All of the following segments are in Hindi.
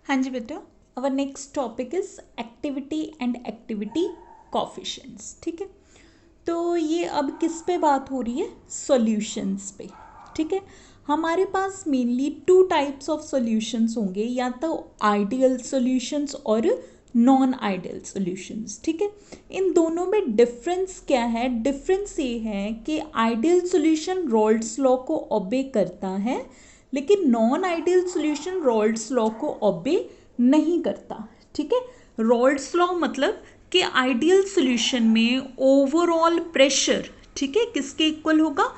हाँ जी बेटा, our next topic is activity and activity coefficients. ठीक है, तो ये अब किस पे बात हो रही है? सॉल्यूशंस पे। ठीक है, हमारे पास mainly two types of solutions होंगे, या तो आइडियल सॉल्यूशंस और नॉन आइडियल सॉल्यूशंस। ठीक है, इन दोनों में डिफरेंस क्या है? डिफरेंस ये है कि आइडियल सॉल्यूशन रॉल्ड्स लॉ को ओबे करता है, लेकिन नॉन आइडियल सॉल्यूशन रॉल्ड्स लॉ को ओबे नहीं करता। ठीक है, रॉल्ड्स लॉ मतलब कि आइडियल सॉल्यूशन में ओवरऑल प्रेशर, ठीक है, किसके इक्वल होगा?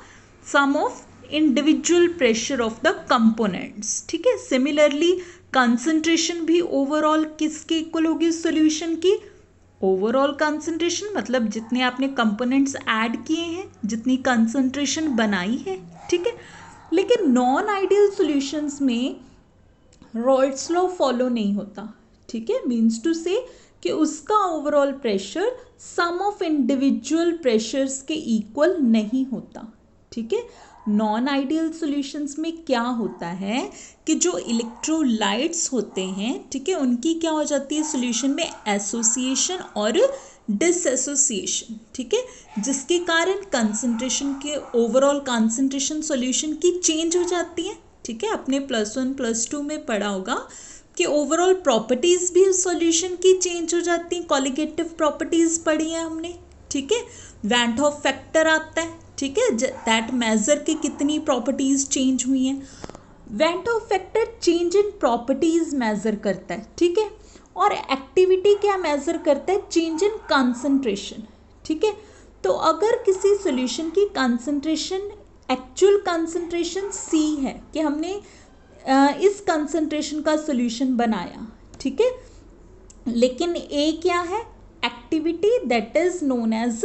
Sum of individual pressure of the components. ठीक है, सिमिलरली कंसंट्रेशन भी ओवरऑल किसके इक्वल होगी? सॉल्यूशन की ओवरऑल कंसंट्रेशन, मतलब जितने आपने कंपोनेंट्स ऐड किए हैं, जितनी कंसंट्रेशन बनाई है। ठीक है, लेकिन नॉन आइडियल सॉल्यूशंस में रॉल्ड्स लॉ फॉलो नहीं होता। ठीक है, मीन्स टू से कि उसका overall pressure sum of individual pressures के इक्वल नहीं होता। ठीक है, नॉन आइडियल सॉल्यूशंस में क्या होता है कि जो इलेक्ट्रोलाइट्स होते हैं, ठीक है, उनकी क्या हो जाती है सॉल्यूशन में? एसोसिएशन और डिसएसोसिएशन। ठीक है, जिसके कारण कंसंट्रेशन के ओवरऑल कंसंट्रेशन सॉल्यूशन की चेंज हो जाती है। ठीक है, अपने +1 +2 में पढ़ा होगा कि ओवरऑल प्रॉपर्टीज़ भी उस सॉल्यूशन की चेंज हो जाती हैं। कॉलिगेटिव प्रॉपर्टीज़ पढ़ी है हमने। ठीक है, वैन हॉफ फैक्टर आता है। ठीक है, दैट मेजर के कितनी प्रॉपर्टीज़ चेंज हुई हैं। Van Hoff factor change in properties measure करता है। ठीक है, और एक्टिविटी क्या मेजर करता है? Change in concentration. ठीक है, तो अगर किसी सॉल्यूशन की कंसंट्रेशन, एक्चुअल कंसंट्रेशन C है कि हमने इस कंसंट्रेशन का सॉल्यूशन बनाया, ठीक है, लेकिन A क्या है? Activity, that is known as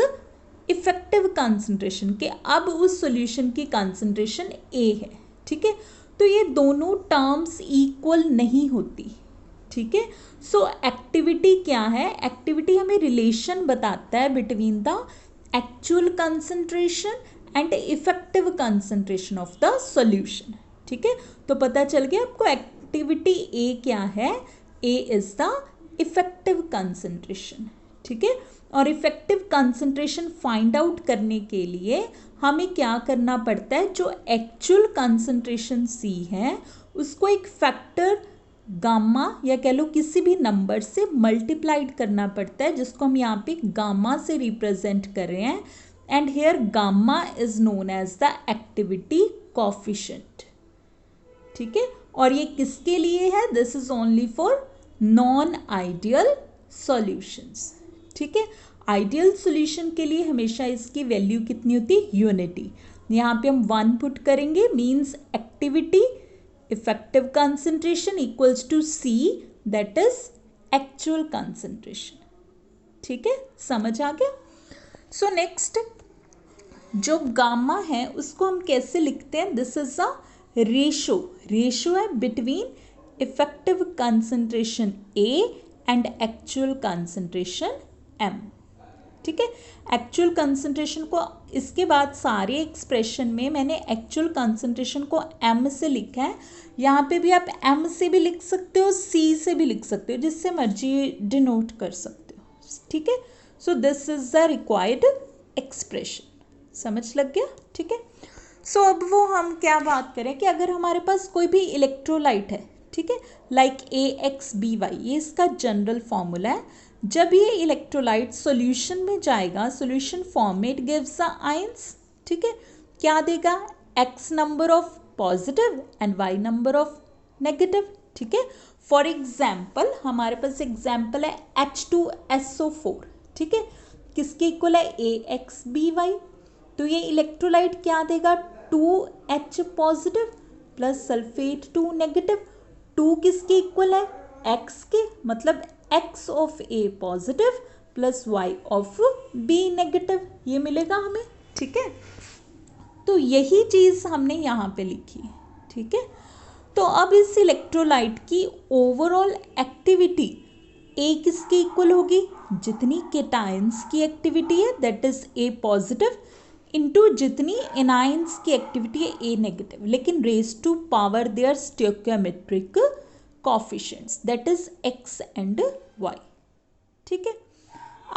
effective concentration, कि अब उस सॉल्यूशन की कंसंट्रेशन A है। ठीक है, तो ये दोनों टर्म्स इक्वल नहीं होती। ठीक है, सो एक्टिविटी क्या है? एक्टिविटी हमें रिलेशन बताता है between the actual concentration and effective concentration of the solution. ठीक है, तो पता चल गया आपको एक्टिविटी A क्या है? A is the effective concentration. ठीक है, और इफेक्टिव कंसंट्रेशन फाइंड आउट करने के लिए हमें क्या करना पड़ता है? जो एक्चुअल कंसंट्रेशन C है उसको एक फैक्टर गामा, या कह लो किसी भी नंबर से मल्टीप्लाइड करना पड़ता है, जिसको हम यहाँ पे गामा से रिप्रेजेंट कर रहे हैं। And here gamma is known as the activity coefficient. ठीक है, और ये किसके लिए है? This is only for non ideal solutions. ठीक है, आइडियल सॉल्यूशन के लिए हमेशा इसकी वैल्यू कितनी होती है? यूनिटी। यहाँ पे हम 1 पुट करेंगे, means activity effective concentration equals to C, that is actual concentration. ठीक है, समझ आ गया? सो नेक्स्ट, जो गामा है उसको हम कैसे लिखते हैं? This is a ratio. Ratio है between effective concentration A and actual concentration M। ठीक है, एक्चुअल कंसंट्रेशन को, इसके बाद सारे एक्सप्रेशन में मैंने एक्चुअल कंसंट्रेशन को M से लिखा है। यहाँ पे भी आप M से भी लिख सकते हो, C से भी लिख सकते हो, जिससे मर्जी डिनोट कर सकते हो। ठीक है, so this is the required expression. समझ लग गया? ठीक है, सो अब वो हम क्या बात करें कि अगर हमारे पास कोई भी इलेक्ट्रोलाइट है, ठीक है, लाइक AXBY, ये इसका जनरल फॉर्मूला है। जब ये इलेक्ट्रोलाइट सॉल्यूशन में जाएगा, सॉल्यूशन फॉर्म में, इट गिव्स द आयंस। ठीक है, क्या देगा? X number of positive and Y number of negative. ठीक है, फॉर एग्जाम्पल हमारे पास एग्जाम्पल है H2SO4। ठीक है, किसके इक्वल है? AXBY। तो ये इलेक्ट्रोलाइट क्या देगा? 2H positive plus sulphate 2 negative. 2 किसके इक्वल है? X के, मतलब X of A positive plus Y of B negative, ये मिलेगा हमें। ठीक है, तो यही चीज़ हमने यहाँ पे लिखी है। ठीक है, तो अब इस इलेक्ट्रोलाइट की ओवरऑल एक्टिविटी A किसके इक्वल होगी? जितनी केटायंस की एक्टिविटी है, that is A positive, into जितनी एनायंस की एक्टिविटी है A नेगेटिव, लेकिन raise to power their stoichiometric coefficients, that is x and y. ठीक है,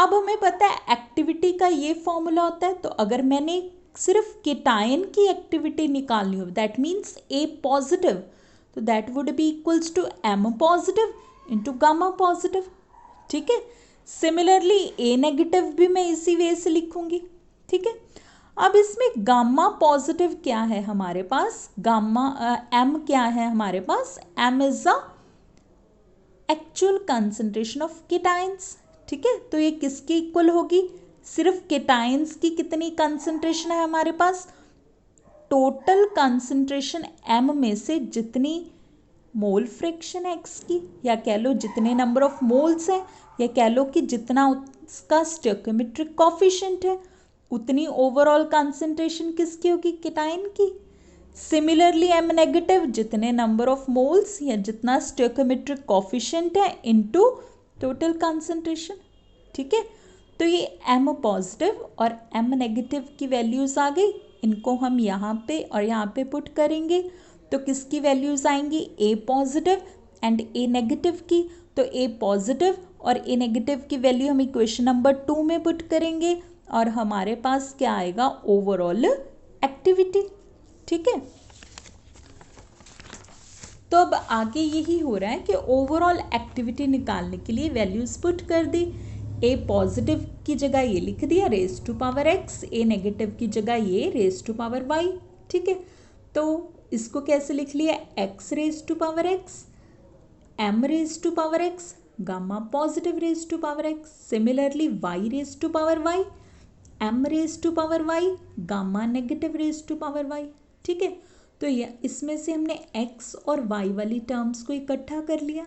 अब हमें पता है एक्टिविटी का ये फॉर्मूला होता है, तो अगर मैंने सिर्फ केटायन की एक्टिविटी निकालनी हो, दैट मीन्स ए पॉजिटिव, तो that would be equals to M positive into gamma positive. ठीक है, सिमिलरली ए नेगेटिव भी मैं इसी वे से लिखूंगी. ठीक है, अब इसमें गामा पॉजिटिव क्या है हमारे पास, गामा एम क्या है हमारे पास, M is the actual concentration of cations. ठीक है, तो ये किसके इक्वल होगी, सिर्फ केटाइंस की कितनी कंसंट्रेशन है हमारे पास, टोटल कंसंट्रेशन एम में से जितनी मोल फ्रैक्शन है एक्स की, या कह लो जितने नंबर ऑफ मोल्स हैं, या कह लो कि जितना उसका स्टोइकोमेट्रिक कोफिशिएंट है, उतनी ओवरऑल कंसंट्रेशन किसकी होगी, केटाइन की. सिमिलरली एम नेगेटिव, जितने नंबर ऑफ मोल्स या जितना स्टोइकोमेट्रिक कोफिशिएंट है इनटू टोटल कंसंट्रेशन. ठीक है, तो ये एम पॉजिटिव और एम नेगेटिव की वैल्यूज आ गई, इनको हम यहाँ पे और यहाँ पे पुट करेंगे, तो किसकी वैल्यूज आएंगी, ए पॉजिटिव एंड ए नेगेटिव की. तो ए पॉजिटिव और ए नेगेटिव की वैल्यू हम इक्वेशन नंबर 2 में पुट करेंगे और हमारे पास क्या आएगा, ओवरऑल एक्टिविटी. ठीक है, तो अब आगे यही हो रहा है कि ओवरऑल एक्टिविटी निकालने के लिए वैल्यूज पुट कर दी. ए पॉजिटिव की जगह ये लिख दिया raise to power X, A negative की जगह ये रेज टू पावर वाई. ठीक है, तो इसको कैसे लिख लिया, X raise to power X, M raise to power X, gamma positive raise to power X, similarly Y raise to power Y, M raise to power Y, gamma negative raise to power Y. ठीक है, तो ये इसमें से हमने x और y वाली टर्म्स को इकट्ठा कर लिया,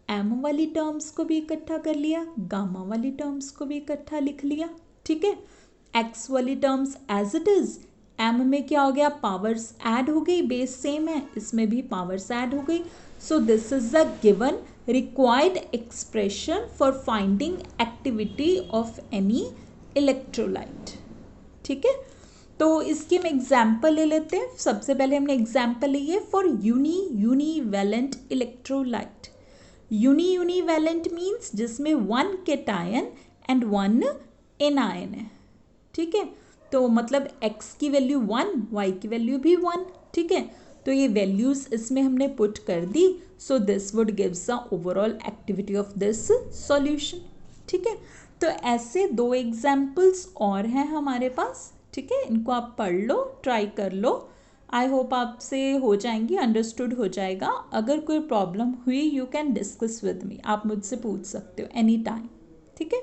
m वाली टर्म्स को भी इकट्ठा कर लिया, गामा वाली टर्म्स को भी इकट्ठा लिख लिया. ठीक है, x वाली terms as it is, m में क्या हो गया, पावर्स ऐड हो गई, बेस सेम है, इसमें भी पावर्स ऐड हो गई. So this is the given required expression for finding activity of any electrolyte. ठीक है, तो इसकी हम एग्जाम्पल ले लेते हैं. सबसे पहले हमने एग्जाम्पल ली है फॉर यूनिवैलेंट इलेक्ट्रोलाइट. यूनिवैलेंट मीन्स जिसमें 1 केटायन एंड 1 एनायन है. ठीक है, तो मतलब x की वैल्यू 1, y की वैल्यू भी 1. ठीक है, तो ये वैल्यूज इसमें हमने पुट कर दी. So this would gives the overall activity of this solution. ठीक है, तो ऐसे 2 एग्जाम्पल्स और हैं हमारे पास. ठीक है, इनको आप पढ़ लो, ट्राई कर लो, आई होप आपसे हो जाएंगी, अंडरस्टूड हो जाएगा. अगर कोई प्रॉब्लम हुई you can discuss with me, आप मुझसे पूछ सकते हो एनी टाइम. ठीक है,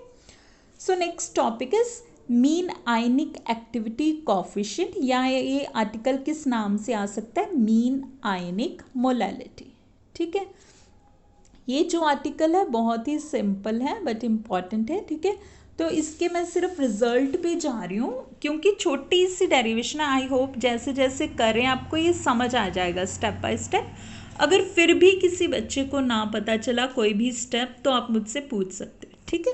so next topic is mean ionic activity coefficient, या ये आर्टिकल किस नाम से आ सकता है, मीन आयनिक मोलैलिटी. ठीक है, ये जो आर्टिकल है बहुत ही सिंपल है बट इम्पॉर्टेंट है. ठीक है, तो इसके मैं सिर्फ रिजल्ट पे जा रही हूँ क्योंकि छोटी सी डेरिवेशन है. आई होप जैसे जैसे करें आपको ये समझ आ जाएगा स्टेप बाय स्टेप. अगर फिर भी किसी बच्चे को ना पता चला कोई भी स्टेप तो आप मुझसे पूछ सकते हो. ठीक है,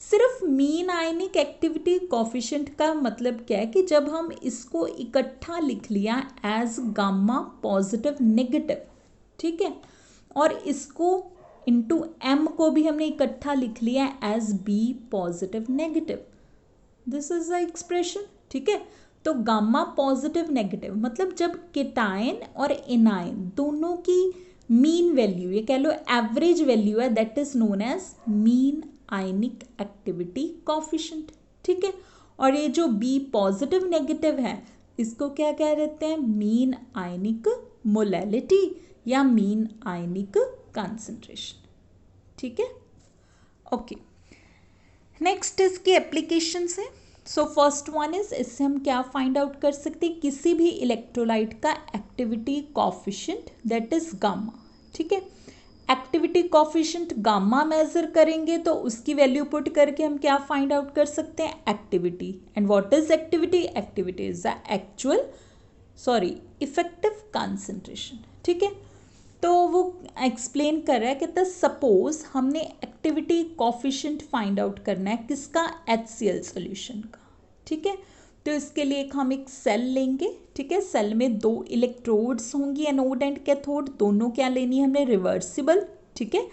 सिर्फ मीन आयनिक एक्टिविटी कोफिशिएंट का मतलब क्या है कि जब हम इसको इकट्ठा लिख लिया एज गामा पॉजिटिव नेगेटिव. ठीक है, और इसको इंटू एम को भी हमने इकट्ठा लिख लिया as B positive negative. This is the expression. ठीक है, तो गामा पॉजिटिव नेगेटिव मतलब जब केटायन और एनायन दोनों की मीन वैल्यू, ये कह लो एवरेज वैल्यू है, that is known as mean ionic activity coefficient. ठीक है, और ये जो बी पॉजिटिव नेगेटिव है इसको क्या कह देते हैं, मीन आयनिक मोलैलिटी या मीन आयनिक कंसंट्रेशन. ठीक है, ओके. नेक्स्ट इसकी एप्लीकेशंस है. सो फर्स्ट वन इज, इससे हम क्या फाइंड आउट कर सकते हैं, किसी भी इलेक्ट्रोलाइट का activity coefficient that is gamma. ठीक है, एक्टिविटी कोफिशिएंट गामा मेजर करेंगे तो उसकी वैल्यू पुट करके हम क्या फाइंड आउट कर सकते हैं, activity. And what is activity, activity is the effective concentration. ठीक है, तो वो एक्सप्लेन कर रहा है, कहता है सपोज हमने एक्टिविटी कोफिशिएंट फाइंड आउट करना है किसका, HCl सॉल्यूशन का. ठीक है, तो इसके लिए हम एक सेल लेंगे, ठीक है। सेल में 2 इलेक्ट्रोड्स होंगी, एनोड एंड कैथोड, दोनों क्या लेनी है हमने, रिवर्सिबल, ठीक है।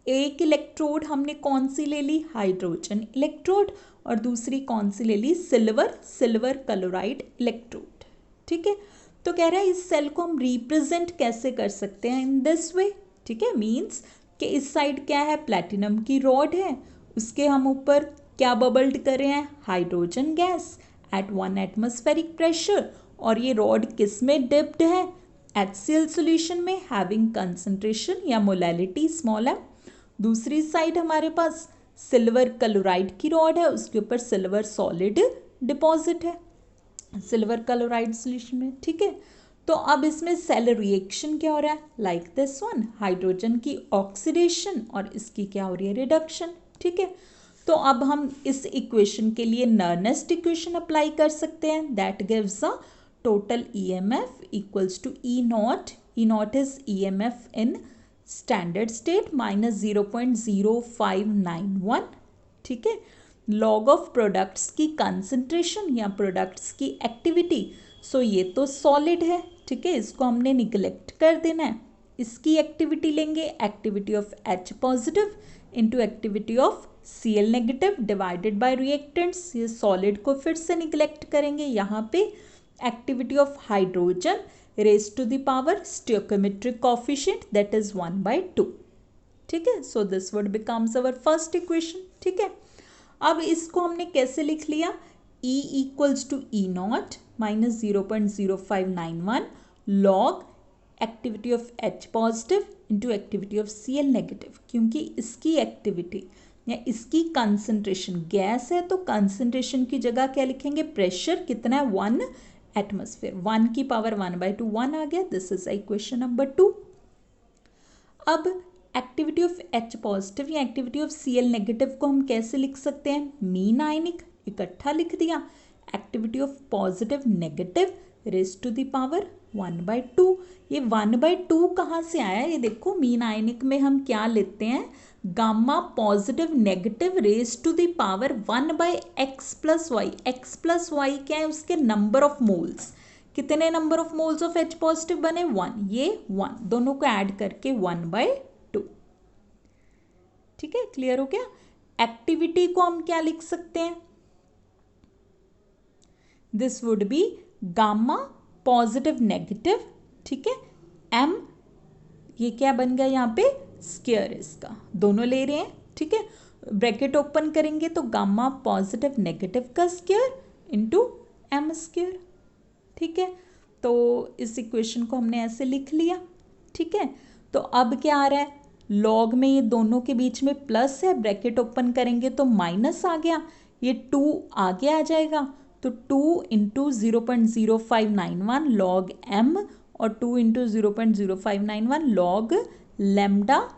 एक इलेक्ट्रोड हमने कौन सी ले ली, हाइड्रोजन इलेक्ट्रोड, और दूसरी कौन सी ले ली, सिल्वर क्लोराइड इलेक्ट्रोड, ठीक है। तो कह रहा है इस सेल को हम रिप्रेजेंट कैसे कर सकते हैं, इन दिस वे, ठीक है। मीन्स कि इस साइड क्या है, प्लैटिनम की रॉड है, उसके हम ऊपर क्या बबल्ड कर रहे हैं, hydrogen gas at 1 atmospheric pressure, और ये रॉड किस में डिप्ड है, HCl सॉल्यूशन में हैविंग कंसंट्रेशन या मोलैलिटी स्मॉल m। दूसरी साइड हमारे पास सिल्वर क्लोराइड की रॉड है, उसके ऊपर सिल्वर सॉलिड डिपॉजिट है सिल्वर क्लोराइड सॉल्यूशन में, ठीक है। तो अब इसमें सेल रिएक्शन क्या हो रहा है, लाइक दिस वन, हाइड्रोजन की ऑक्सीडेशन और इसकी क्या हो रही है, रिडक्शन, ठीक है। तो अब हम इस इक्वेशन के लिए नर्नेस्ट इक्वेशन अप्लाई कर सकते हैं, that gives a total EMF equals to E not is EMF in standard state minus 0.0591, ठीक है। लॉग ऑफ प्रोडक्ट्स की कंसंट्रेशन या प्रोडक्ट्स की एक्टिविटी, सो ये तो सॉलिड है, ठीक है, इसको हमने निगलेक्ट कर देना है। इसकी एक्टिविटी लेंगे, activity of H positive into activity of Cl negative divided by reactants, ये सॉलिड को फिर से निगलेक्ट करेंगे, यहाँ पे activity of hydrogen raised to the power stoichiometric coefficient that is 1/2, ठीक है। So this would becomes our first equation, ठीक है। अब इसको हमने कैसे लिख लिया, E equals to E not minus 0.0591 log activity of H positive into activity of Cl negative, क्योंकि इसकी एक्टिविटी या इसकी कंसंट्रेशन गैस है तो कंसंट्रेशन की जगह क्या लिखेंगे, प्रेशर कितना है, 1 एटमॉस्फेयर, 1 की पावर 1/2 1 आ गया, दिस इज इक्वेशन नंबर 2। अब एक्टिविटी ऑफ H पॉजिटिव या एक्टिविटी ऑफ Cl नेगेटिव को हम कैसे लिख सकते हैं, मीन आयनिक, इकट्ठा लिख दिया, activity of positive negative raise to the power 1/2। ये 1/2 कहाँ से आया, ये देखो मीन आयनिक में हम क्या लेते हैं, gamma positive negative raise to the power 1/x plus Y, x plus Y क्या है, उसके नंबर ऑफ मोल्स, कितने number of moles of H positive बने, 1, ये 1, दोनों को ऐड करके 1/2, ठीक है, क्लियर हो गया। एक्टिविटी को हम क्या लिख सकते हैं, this would B gamma positive negative, ठीक है, m, ये क्या बन गया यहाँ पे, स्क्वायर इसका, दोनों ले रहे हैं, ठीक है। ब्रैकेट ओपन करेंगे तो गामा पॉजिटिव नेगेटिव का स्क्वायर इंटू m स्क्वायर, ठीक है। तो इस इक्वेशन को हमने ऐसे लिख लिया, ठीक है। तो अब क्या आ रहा है, लॉग में ये दोनों के बीच में प्लस है, ब्रैकेट ओपन करेंगे तो माइनस आ गया, ये 2 आगे आ जाएगा, तो 2 इंटू 0.0591 लॉग m और 2 into 0.0591 log lambda,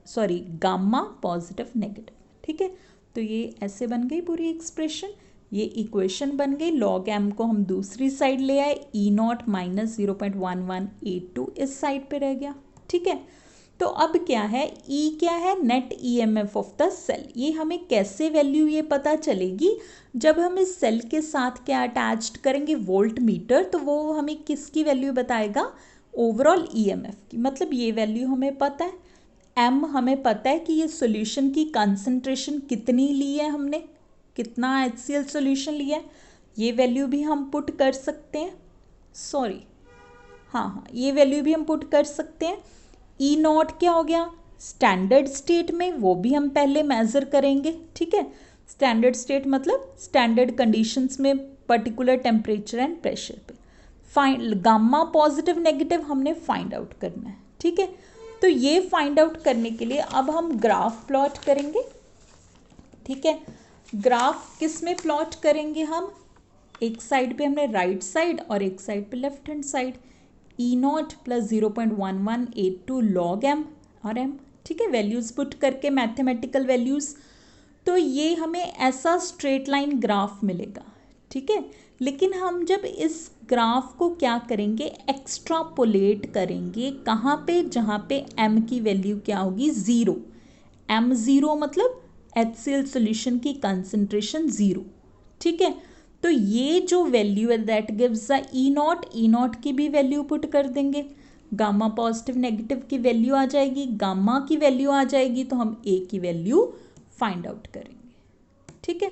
sorry gamma positive negative, ठीक है। तो ये ऐसे बन गई पूरी एक्सप्रेशन, ये इक्वेशन बन गई। लॉग m को हम दूसरी साइड ले आए, E नॉट माइनस 0.1182 इस साइड पे रह गया, ठीक है। तो अब क्या है, E क्या है, net EMF of the cell, ये हमें कैसे वैल्यू ये पता चलेगी, जब हम इस सेल के साथ क्या अटैच्ड करेंगे, वोल्ट मीटर, तो वो हमें किसकी वैल्यू बताएगा, ओवरऑल EMF की, मतलब ये वैल्यू हमें पता है, M हमें पता है कि ये सॉल्यूशन की कंसंट्रेशन कितनी ली है हमने, कितना HCl सॉल्यूशन लिया है, ये वैल्यू भी हम पुट कर सकते हैं, सॉरी हाँ, ये वैल्यू भी हम पुट कर सकते हैं। E नॉट क्या हो गया, स्टैंडर्ड स्टेट में, वो भी हम पहले मेजर करेंगे, ठीक है। स्टैंडर्ड स्टेट मतलब स्टैंडर्ड कंडीशंस में पर्टिकुलर टेम्परेचर एंड प्रेशर पे, फाइंड गामा पॉजिटिव नेगेटिव हमने फाइंड आउट करना है, ठीक है। तो ये फाइंड आउट करने के लिए अब हम ग्राफ प्लॉट करेंगे, ठीक है। ग्राफ किस में प्लॉट करेंगे हम, एक साइड पे हमने राइट साइड और एक साइड पे left hand side, E not plus 0.1182 log m और m, ठीक है, वैल्यूज़ पुट करके मैथमेटिकल वैल्यूज़, तो ये हमें ऐसा स्ट्रेट लाइन ग्राफ मिलेगा, ठीक है। लेकिन हम जब इस ग्राफ को क्या करेंगे, एक्स्ट्रापोलेट करेंगे, कहाँ पे, जहाँ पे m की वैल्यू क्या होगी, 0, m 0 मतलब HCl सॉल्यूशन की कंसंट्रेशन 0, ठीक है। तो ये जो वैल्यू है that gives the E not की भी वैल्यू पुट कर देंगे, गामा पॉजिटिव नेगेटिव की वैल्यू आ जाएगी, गामा की वैल्यू आ जाएगी, तो हम ए की वैल्यू फाइंड आउट करेंगे, ठीक है।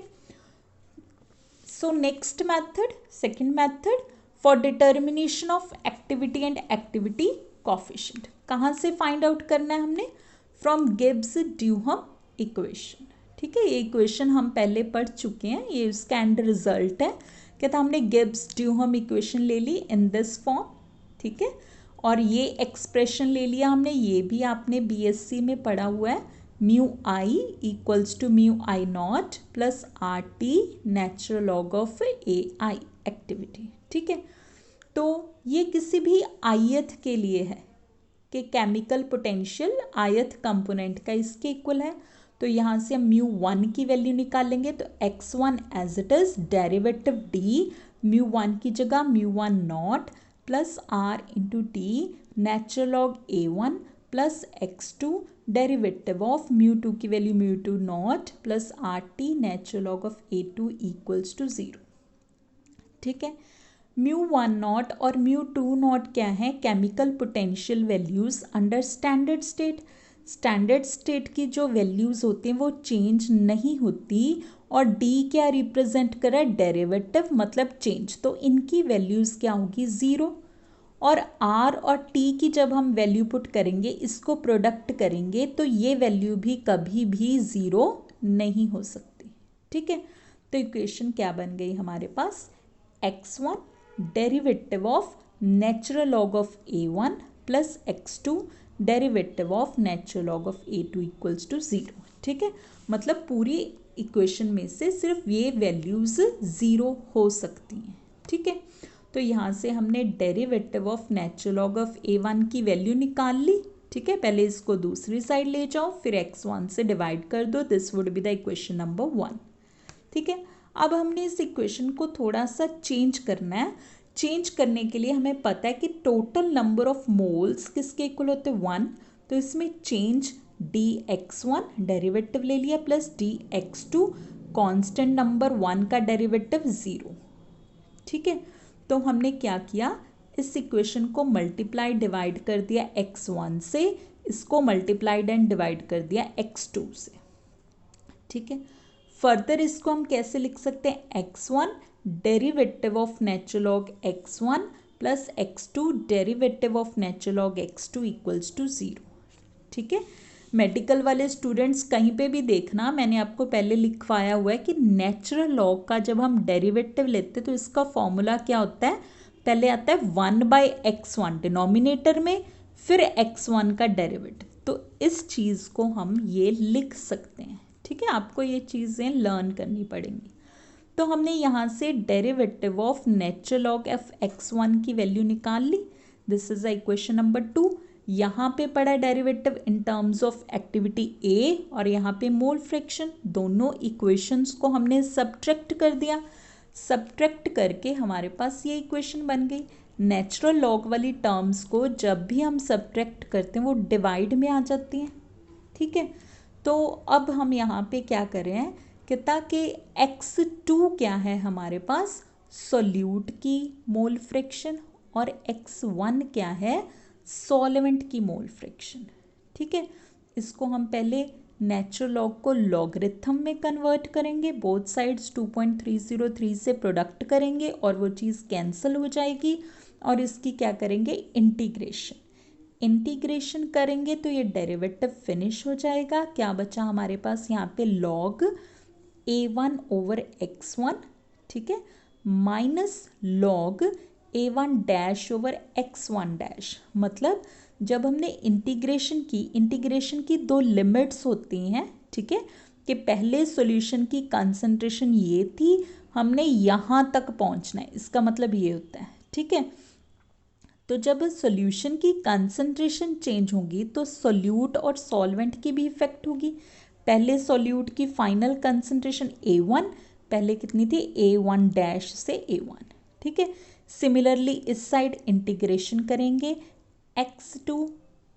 So next method, second method for determination of activity and activity coefficient, कहाँ से फाइंड आउट करना है हमने, फ्रॉम गिब्स ड्यूहम इक्वेशन, ठीक है। ये इक्वेशन हम पहले पढ़ चुके हैं, ये उसका एंड रिजल्ट है, कहता हमने गिब्स ड्यूहम इक्वेशन ले ली इन दिस फॉर्म, ठीक है। और ये एक्सप्रेशन ले लिया हमने, ये भी आपने बीएससी में पढ़ा हुआ है, mu I equals to mu I not plus R T natural log of A I activity, ठीक है। तो ये किसी भी आयत के लिए है कि केमिकल पोटेंशियल आयत कंपोनेंट का इसके इक्वल है, तो यहाँ से हम म्यू वन की वैल्यू निकालेंगे, तो x one as it is derivative d mu one की जगह mu one naught plus R into T natural log a one plus x two derivative of mu two की value mu two naught plus R T natural log of a two equals to 0, ठीक है। म्यू वन नॉट और म्यू टू नॉट क्या है, chemical potential values under standard state, standard state की जो वैल्यूज होती हैं वो चेंज नहीं होती, और डी क्या रिप्रेजेंट कर रहा है, डेरिवेटिव मतलब चेंज, तो इनकी वैल्यूज क्या होगी 0, और आर और टी की जब हम वैल्यू पुट करेंगे, इसको प्रोडक्ट करेंगे, तो ये वैल्यू भी कभी भी 0 नहीं हो सकती, ठीक है। तो इक्वेशन क्या बन गई हमारे पास, x1 derivative of natural log of a1 plus x2 derivative of natural log of a2 equals to 0, ठीक है। मतलब पूरी इक्वेशन में से सिर्फ ये वैल्यूज 0 हो सकती हैं, ठीक है। तो यहाँ से हमने derivative of natural log of a1 की वैल्यू निकाल ली, ठीक है। पहले इसको दूसरी साइड ले जाओ, फिर x1 से डिवाइड कर दो, this would be the equation number 1, ठीक है। अब हमने इस इक्वेशन को थोड़ा सा चेंज करना है, चेंज करने के लिए हमें पता है कि टोटल नंबर ऑफ मोल्स किसके इक्वल होते हैं 1, तो इसमें चेंज dx1 डेरिवेटिव ले लिया प्लस dx2 कांस्टेंट नंबर 1 का डेरिवेटिव 0, ठीक है। तो हमने क्या किया, इस इक्वेशन को मल्टीप्लाई डिवाइड कर दिया x1 से, इसको मल्टीप्लाइड एंड डिवाइड कर दिया x2 से, ठीक है। फर्दर इसको हम कैसे लिख सकते हैं, x1 derivative of natural log x1 plus x2 derivative of natural log x2 equals to 0, ठीक है। मेडिकल वाले स्टूडेंट्स कहीं पे भी देखना, मैंने आपको पहले लिखवाया हुआ है कि नेचुरल लॉग का जब हम डेरिवेटिव लेते हैं तो इसका फॉर्मूला क्या होता है, पहले आता है 1/x1 डिनोमिनेटर में, फिर x1 का डेरिवेटिव, तो इस चीज़ को हम ये लिख सकते हैं, ठीक है। आपको ये चीज़ें लर्न करनी पड़ेंगी। तो हमने यहाँ से derivative of natural log of x1 की वैल्यू निकाल ली, this is the equation number 2। यहाँ पे पड़ा derivative in terms of activity A और यहाँ पे मोल फ्रैक्शन, दोनों इक्वेशंस को हमने सब्ट्रैक्ट कर दिया, सब्ट्रैक्ट करके हमारे पास ये इक्वेशन बन गई। नेचुरल लॉग वाली टर्म्स को जब भी हम सब्ट्रैक्ट करते हैं वो डिवाइड में आ जाती हैं, ठीक है। तो अब हम यहाँ पे क्या कर रहे हैं, कहता कि x2 क्या है हमारे पास, सोल्यूट की मोल फ्रैक्शन, और x1 क्या है, सॉल्वेंट की मोल फ्रैक्शन, ठीक है। इसको हम पहले नेचुरल लॉग को लॉगरिथम में कन्वर्ट करेंगे, बोथ साइड्स 2.303 से प्रोडक्ट करेंगे और वो चीज़ कैंसिल हो जाएगी, और इसकी क्या करेंगे, इंटीग्रेशन, इंटीग्रेशन करेंगे तो ये डेरिवेटिव फिनिश हो जाएगा। क्या बचा हमारे पास यहाँ पे, लॉग a1 ओवर x1, ठीक है, minus log a1 dash over x1 dash, मतलब जब हमने इंटीग्रेशन की दो लिमिट्स होती हैं, ठीक है, कि पहले सॉल्यूशन की कंसंट्रेशन ये थी, हमने यहाँ तक पहुँचना है, इसका मतलब ये होता है, ठीक है। तो जब सॉल्यूशन की कंसंट्रेशन चेंज होगी तो सोल्यूट और सॉल्वेंट की भी इफेक्ट होगी। पहले सोल्यूट की फाइनल कंसंट्रेशन A1 पहले कितनी थी, A1 डैश से A1, ठीक है। सिमिलरली इस साइड इंटीग्रेशन करेंगे x2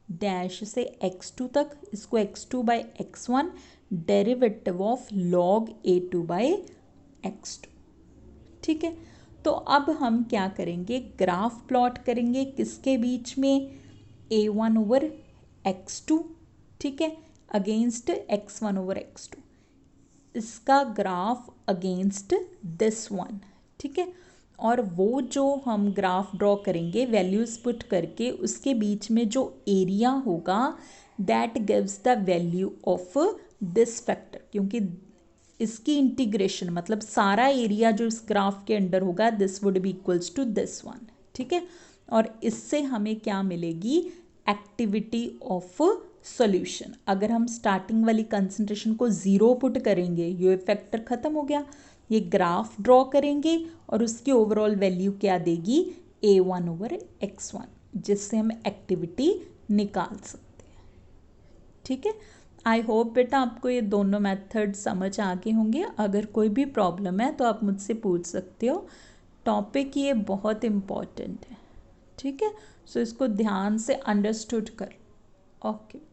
डैश से x2 तक, इसको x2 by x1 derivative of log A2 by x2, ठीक है। तो अब हम क्या करेंगे, ग्राफ प्लॉट करेंगे किसके बीच में, a1 ओवर x2, ठीक है, अगेंस्ट x1 ओवर x2, इसका ग्राफ अगेंस्ट दिस वन, ठीक है। और वो जो हम ग्राफ ड्रॉ करेंगे वैल्यूज पुट करके, उसके बीच में जो एरिया होगा that gives the value of this factor, क्योंकि इसकी इंटीग्रेशन मतलब सारा एरिया जो इस ग्राफ के अंडर होगा this would be equals to this one, ठीक है। और इससे हमें क्या मिलेगी, एक्टिविटी ऑफ सॉल्यूशन। अगर हम स्टार्टिंग वाली कंसंट्रेशन को ज़ीरो पुट करेंगे, ये फैक्टर ख़त्म हो गया, ये ग्राफ ड्रॉ करेंगे और उसकी ओवरऑल वैल्यू क्या देगी, a1 ओवर x1, जिससे हम एक्टिविटी निकाल सकते हैं, ठीक है। आई होप बेटा आपको ये दोनों मेथड समझ आ गए होंगे। अगर कोई भी प्रॉब्लम है तो आप मुझसे पूछ सकते हो। टॉपिक ये बहुत इम्पॉर्टेंट है, ठीक है। सो इसको ध्यान से अंडरस्टूड कर। ओके।